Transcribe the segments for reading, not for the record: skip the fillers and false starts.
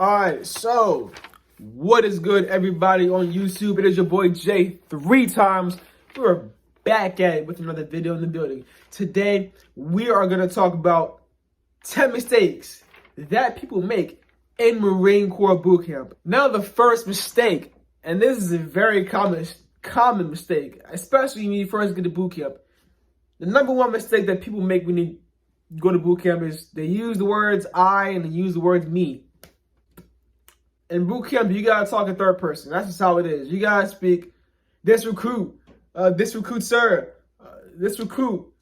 Alright, so what is good, everybody on YouTube? It is your boy Jay 3 times. We're back at it with another video in the building. Today, we are going to talk about 10 mistakes that people make in Marine Corps boot camp. Now, the first mistake, and this is a very common mistake, especially when you first get to boot camp. The number one mistake that people make when they go to boot camp is they use the words I and they use the words me. In boot camp, you gotta talk in third person. That's just how it is. You gotta speak this recruit, this recruit sir, this recruit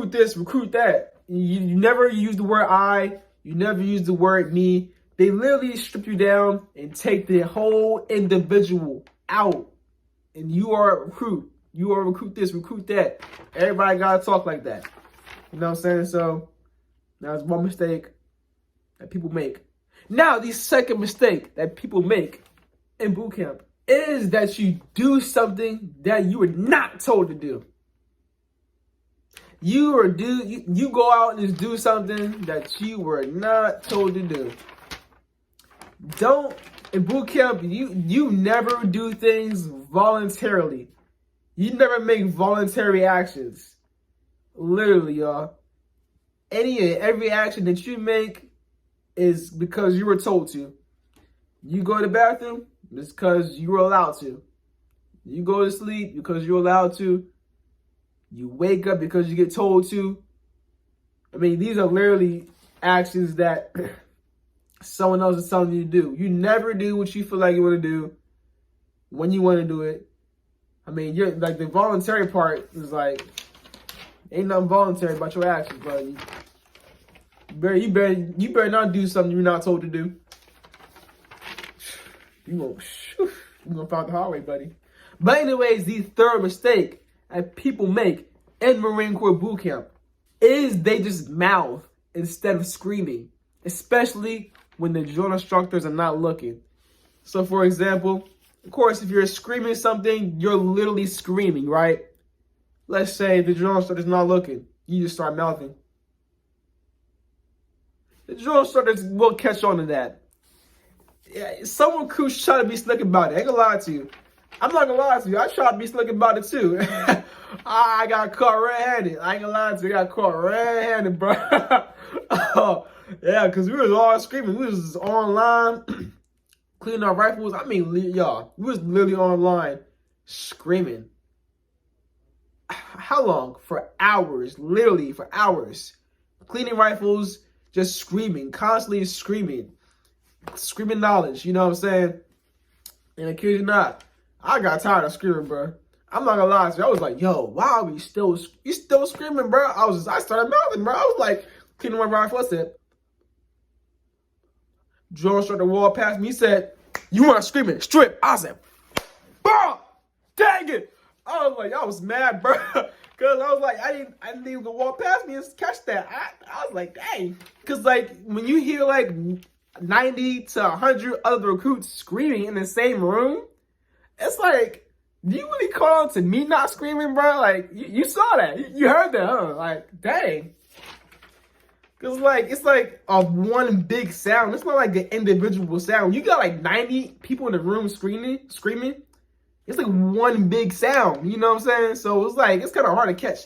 this, recruit that. You never use the word I. You never use the word me. They literally strip you down and take the whole individual out. And you are a recruit. You are recruit this, recruit that. Everybody gotta talk like that. You know what I'm saying? So that's one mistake that people make. Now, the second mistake that people make in boot camp is that you do something that you were not told to do. You go out and just do something that you were not told to do. In boot camp, you never do things voluntarily. You never make voluntary actions. Literally, y'all. Any and every action that you make is because you were told to. You go to the bathroom, it's because you were allowed to. You go to sleep because you're allowed to. You wake up because you get told to. I mean, these are literally actions that someone else is telling you to do. You never do what you feel like you want to do when you want to do it. I mean, you're like the voluntary part is like ain't nothing voluntary about your actions, bro. You better not do something you're not told to do. You gonna find the hard way, buddy. But anyways, the third mistake that people make in Marine Corps boot camp is they just mouth instead of screaming, especially when the drill instructors are not looking. So, for example, of course, if you're screaming something, you're literally screaming, right? Let's say the drill instructor's not looking. You just start mouthing. The drill instructors will catch on to that. Yeah, some recruits try to be slick about it. I ain't gonna lie to you. I'm not gonna lie to you. I try to be slick about it too. I got caught red-handed. I ain't gonna lie to you. I got caught red-handed, bro. Oh, yeah, because we was all screaming. We was online cleaning our rifles. I mean, y'all, we was literally online screaming. How long? For hours. Literally for hours. Cleaning rifles, just screaming, constantly screaming knowledge, you know what I'm saying? And I kid you not, I got tired of screaming, bro. I'm not gonna lie to you. I was like, yo, why are you still screaming, bro? I started mouthing, bro. I was like, cleaning my rifle. I said, drill instructor walked past me. He said, you want to scream it? Strip. I said, bro, dang it. I was mad, bro. Cause I was like, I didn't even walk past me and catch that. I was like, dang. Cause like when you hear like 90 to 100 other recruits screaming in the same room, it's like, do you really call on to me not screaming, bro? Like you saw that, you heard that, huh? Like, dang. Cause like it's like a one big sound. It's not like an individual sound. You got like 90 people in the room screaming. It's like one big sound, you know what I'm saying? So it's like, it's kind of hard to catch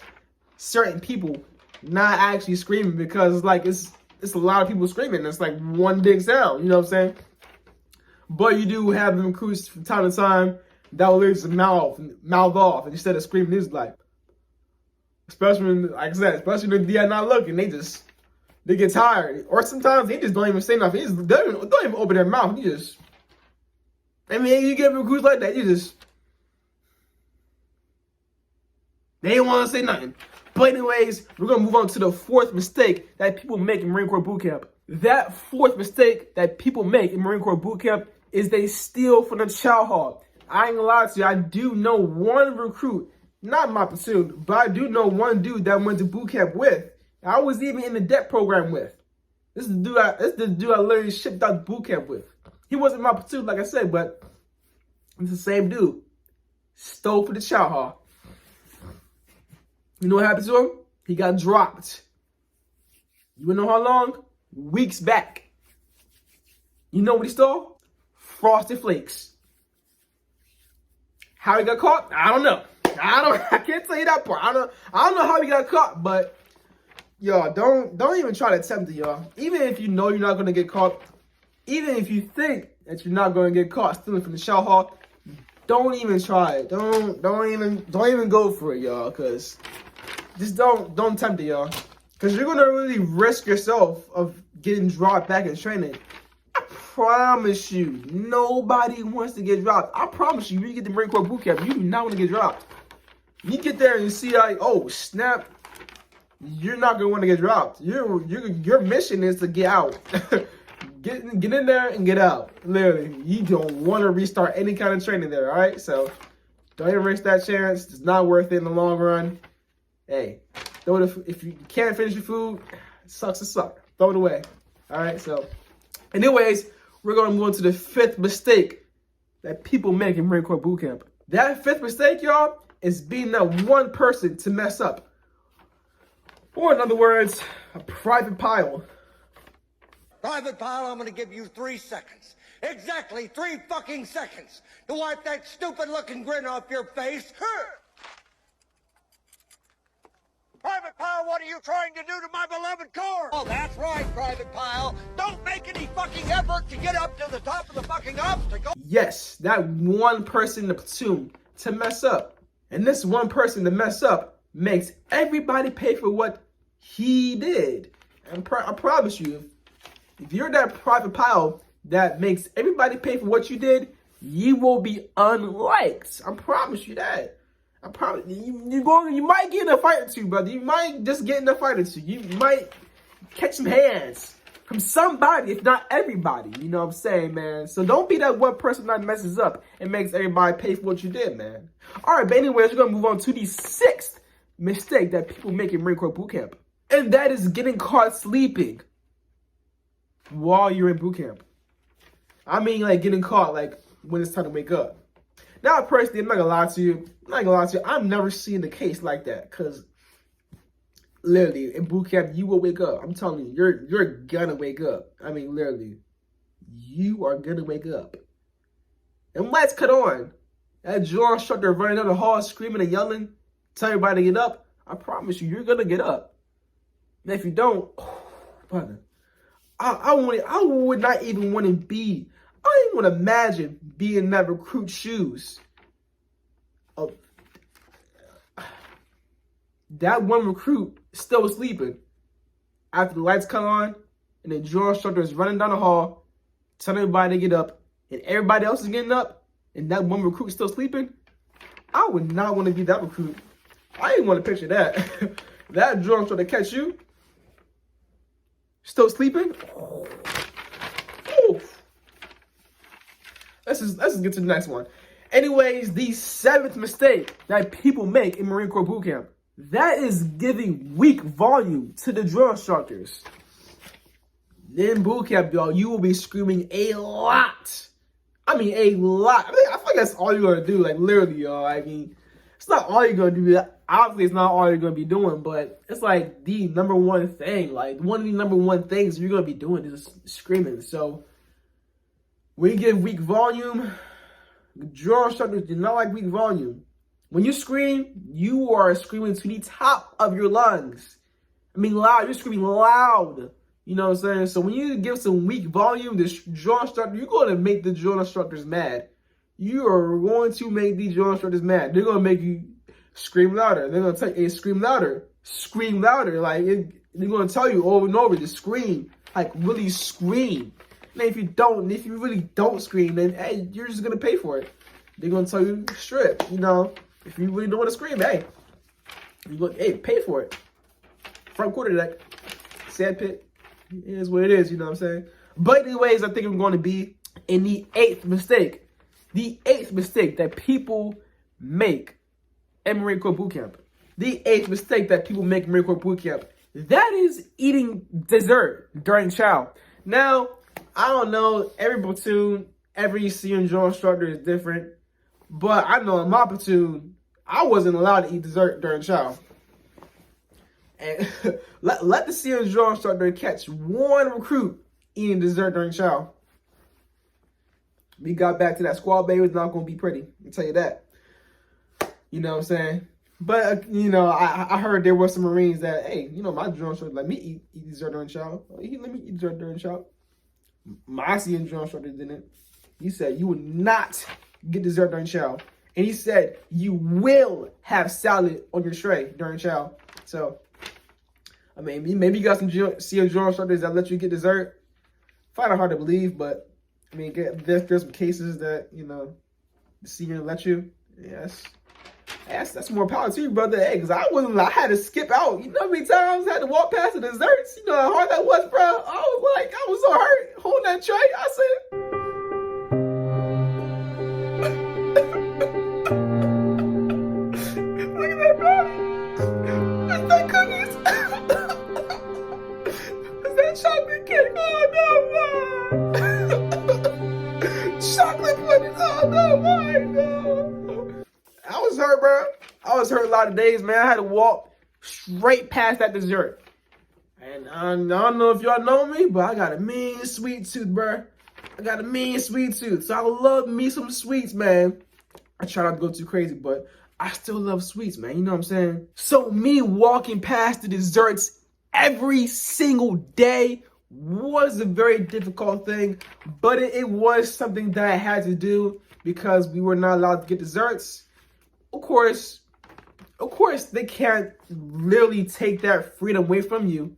certain people not actually screaming because like it's a lot of people screaming. It's like one big sound, you know what I'm saying? But you do have them recruits from time to time that will literally just mouth off, and instead of screaming, it's like, especially when, like I said, especially when they're not looking, they get tired, or sometimes they just don't even say nothing. They don't even open their mouth. You get recruits like that, they didn't want to say nothing. But anyways, we're going to move on to the fourth mistake that people make in Marine Corps boot camp. That fourth mistake that people make in Marine Corps boot camp is they steal from the chow hall. I ain't gonna lie to you, I do know one recruit, not my platoon, but I do know one dude that I went to boot camp with. I was even in the DEP program with. This is the dude I literally shipped out to boot camp with. He wasn't my platoon, like I said, but it's the same dude. Stole for the chow hall. You know what happened to him? He got dropped. You wanna know how long? Weeks back. You know what he stole? Frosted Flakes. How he got caught? I don't know. I can't tell you that part. I don't know how he got caught, but y'all don't even try to attempt it, y'all. Even if you know you're not gonna get caught, even if you think that you're not gonna get caught stealing from the shower hall, don't even try it. Don't even go for it, y'all. Cause just don't attempt it, y'all. Cause you're gonna really risk yourself of getting dropped back in training. I promise you, nobody wants to get dropped. I promise you, when you get the Marine Corps boot camp, you do not want to get dropped. You get there and you see like, oh snap, you're not gonna want to get dropped. Your mission is to get out. Get in there and get out. Literally, you don't want to restart any kind of training there. All right, so don't even risk that chance. It's not worth it in the long run. Hey, throw it if you can't finish your food, it sucks to suck. Throw it away. All right, so anyways, we're gonna move on to the 5th mistake that people make in Marine Corps boot camp. That 5th mistake, y'all, is being that one person to mess up. Or in other words, a private pile. Private Pile, I'm gonna give you 3 seconds. Exactly 3 fucking seconds to wipe that stupid looking grin off your face. Private Pile, what are you trying to do to my beloved Corps? Oh, that's right, Private Pile. Don't make any fucking effort to get up to the top of the fucking obstacle. Yes, that one person in the platoon to mess up. And this one person to mess up makes everybody pay for what he did. And I promise you, if you're that private pile that makes everybody pay for what you did, you will be unliked. I promise you that. I promise you might get in a fight or two, brother. You might just get in a fight or two. You might catch some hands from somebody, if not everybody. You know what I'm saying, man? So don't be that one person that messes up and makes everybody pay for what you did, man. All right, but anyways, we're going to move on to the 6th mistake that people make in Marine Corps boot camp. And that is getting caught sleeping while you're in boot camp. I mean, like, getting caught, like, when it's time to wake up. Now, personally, I'm not gonna lie to you. I've never seen a case like that. Because, literally, in boot camp, you will wake up. I'm telling you, you're gonna wake up. I mean, literally, you are gonna wake up. And lights cut on. That drill instructor running down the hall, screaming and yelling, telling everybody to get up. I promise you, you're gonna get up. And if you don't, brother, I would not even want to be. I don't even want to imagine being in that recruit's shoes. That one recruit still sleeping after the lights come on, and the drill instructor is running down the hall, telling everybody to get up, and everybody else is getting up, and that one recruit is still sleeping. I would not want to be that recruit. I didn't want to picture that. That drill instructor catch you still sleeping. Oof. Let's just get to the next one. Anyways, the 7th mistake that people make in Marine Corps boot camp, that is giving weak volume to the drill instructors. In boot camp, y'all, you will be screaming a lot. I mean, a lot. I feel like that's all you're going to do. Like, literally, y'all. I mean, it's not all you're going to do. Obviously, it's not all you're going to be doing, but it's like the number one thing. Like, one of the number one things you're going to be doing is screaming. So, when you give weak volume, drill instructors do not like weak volume. When you scream, you are screaming to the top of your lungs. I mean, loud. You're screaming loud. You know what I'm saying? So when you give some weak volume, the drill instructor, you're going to make the drill instructors mad. You are going to make the drill instructors mad. They're going to make you scream louder. They're going to tell you, hey, scream louder. Scream louder. Like, they're going to tell you over and over to scream. Like, really scream. And if you really don't scream, then, hey, you're just going to pay for it. They're going to tell you strip, you know. If you really don't want to scream, hey, pay for it. Front quarterdeck, sand pit, it is what it is, you know what I'm saying? But anyways, I think I'm going to be in the 8th mistake. The 8th mistake that people make in Marine Corps boot camp. The 8th mistake that people make in Marine Corps boot camp. That is eating dessert during chow. Now, I don't know, every platoon, every senior drill instructor is different. But I know in my platoon, I wasn't allowed to eat dessert during chow. And let the senior drill instructor catch one recruit eating dessert during chow. We got back to that squad bay. It was not going to be pretty. I'll tell you that. You know what I'm saying? But, you know, I heard there were some Marines that, hey, you know, my drill instructor let me eat dessert during chow. He let me eat dessert during chow. My CN drill instructor didn't. He said, you would not get dessert during chow. And he said, you will have salad on your tray during chow. So, I mean, maybe you got some CN drill instructors that let you get dessert. Find it hard to believe, but, I mean, there's some cases that, you know, the CN let you. Yes. That's more power to you, brother. Hey, because I had to skip out. You know how many times I had to walk past the desserts? You know how hard that was, bro? I was so hurt holding that tray. I said, look at that, bro. That's that cookies. That's that chocolate cake. Oh, no, man. Chocolate pudding. Oh, no, boy, no. I was hurt, bro. I was hurt a lot of days, man. I had to walk straight past that dessert. And I don't know if y'all know me, but I got a mean sweet tooth, bro. I got a mean sweet tooth. So I love me some sweets, man. I try not to go too crazy, but I still love sweets, man. You know what I'm saying? So me walking past the desserts every single day was a very difficult thing, but it was something that I had to do because we were not allowed to get desserts. Of course, they can't literally take that freedom away from you.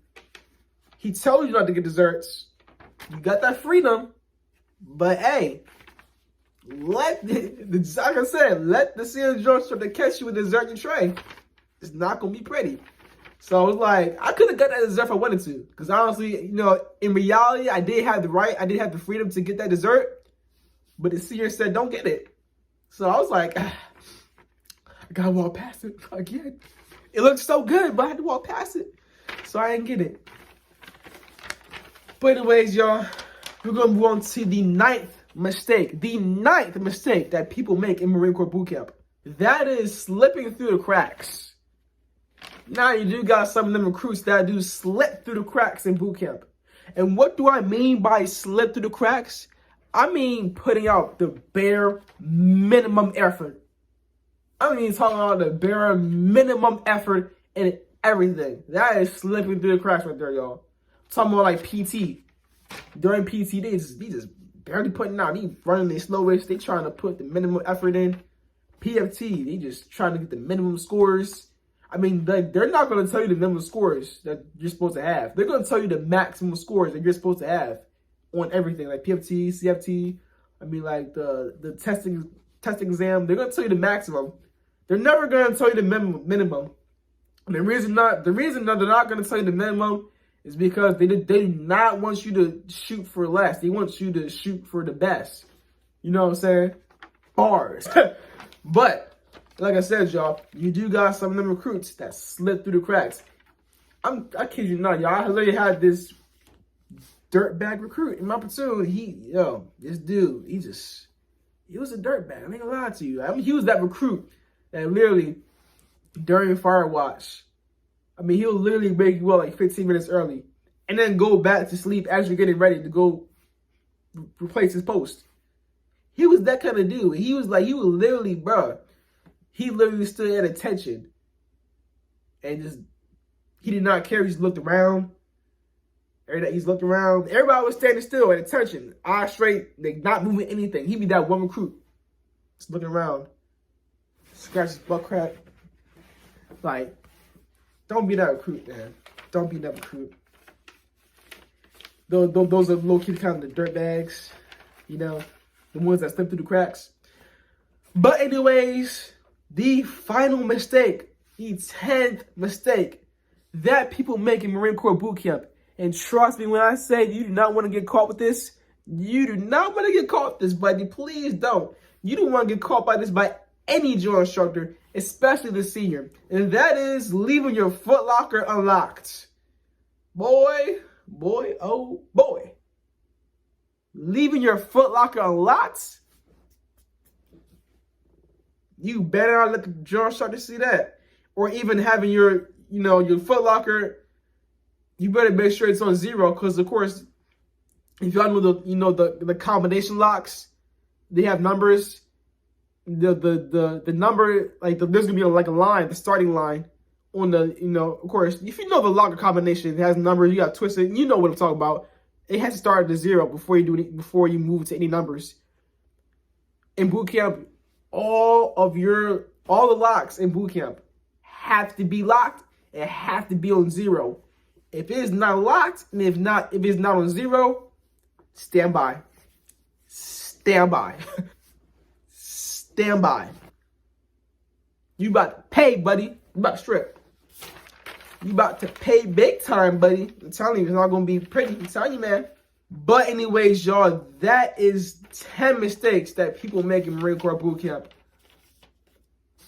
He told you not to get desserts. You got that freedom. But hey, like I said, let the CN drill instructor catch you with dessert in your tray. It's not going to be pretty. So I was like, I could have got that dessert if I wanted to. Because honestly, you know, in reality, I did have the right. I did have the freedom to get that dessert. But the senior said, don't get it. So I was like, I gotta walk past it again. It looked so good, but I had to walk past it. So I didn't get it. But anyways, y'all, we're gonna move on to the ninth mistake. The ninth mistake that people make in Marine Corps boot camp. That is slipping through the cracks. Now you do got some of them recruits that do slip through the cracks in boot camp. And what do I mean by slip through the cracks? I mean putting out the bare minimum effort. I mean talking about the bare minimum effort in everything. That is slipping through the cracks right there, y'all. Talking about like PT. During PT, they just barely putting out. They running their slowest. They trying to put the minimum effort in. PFT, they just trying to get the minimum scores. I mean, they're not going to tell you the minimum scores that you're supposed to have. They're going to tell you the maximum scores that you're supposed to have on everything, like PFT, CFT. I mean, like the testing exam. They're going to tell you the maximum. They're never going to tell you the minimum. And the reason that they're not going to tell you the minimum is because they do not want you to shoot for less. They want you to shoot for the best. You know what I'm saying? Bars. But like I said, y'all, you do got some of them recruits that slip through the cracks. I kid you not, y'all. I literally had this dirtbag recruit in my platoon. This dude, he was a dirtbag. I ain't gonna lie to you. I mean, he was that recruit that literally during fire watch, I mean, he'll literally wake you up like 15 minutes early and then go back to sleep as you're getting ready to go replace his post. He was that kind of dude. He was literally, bro. He literally stood at attention and he did not care. He just looked around. He's looked around. Everybody was standing still at attention, eyes straight, they not moving anything. He'd be that one recruit, just looking around, scratch his butt crack. Like, don't be that recruit, man. Don't be that recruit. Those are low-key kind of the dirt bags, you know, the ones that slip through the cracks. But anyways, the final mistake, the 10th mistake that people make in Marine Corps boot camp. And trust me when I say you do not want to get caught with this. You do not want to get caught with this, buddy. Please don't. You don't want to get caught by this by any drill instructor, especially the senior. And that is leaving your footlocker unlocked. Boy, oh boy. Leaving your footlocker unlocked? You better not let the drill instructor see that. Or even having your footlocker, you better make sure it's on 0, because of course, if y'all know the combination locks, they have numbers. The number, like there's gonna be like a line, the starting line on the, of course, if you know the locker combination, it has numbers. You got twisted. You know what I'm talking about. It has to start at the 0 before you move to any numbers. In boot camp, all the locks in boot camp have to be locked and have to be on 0. If it is not locked and if it's not on 0, stand by. Stand by. Stand by. You about to pay, buddy. You about to strip. You about to pay big time, buddy. I'm telling you, it's not gonna be pretty. I'm telling you, man. But anyways, y'all, that is 10 mistakes that people make in Marine Corps boot camp.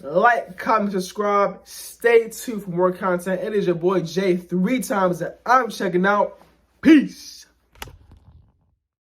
Like, comment, subscribe. Stay tuned for more content. It is your boy Jay 3 times that I'm checking out. Peace.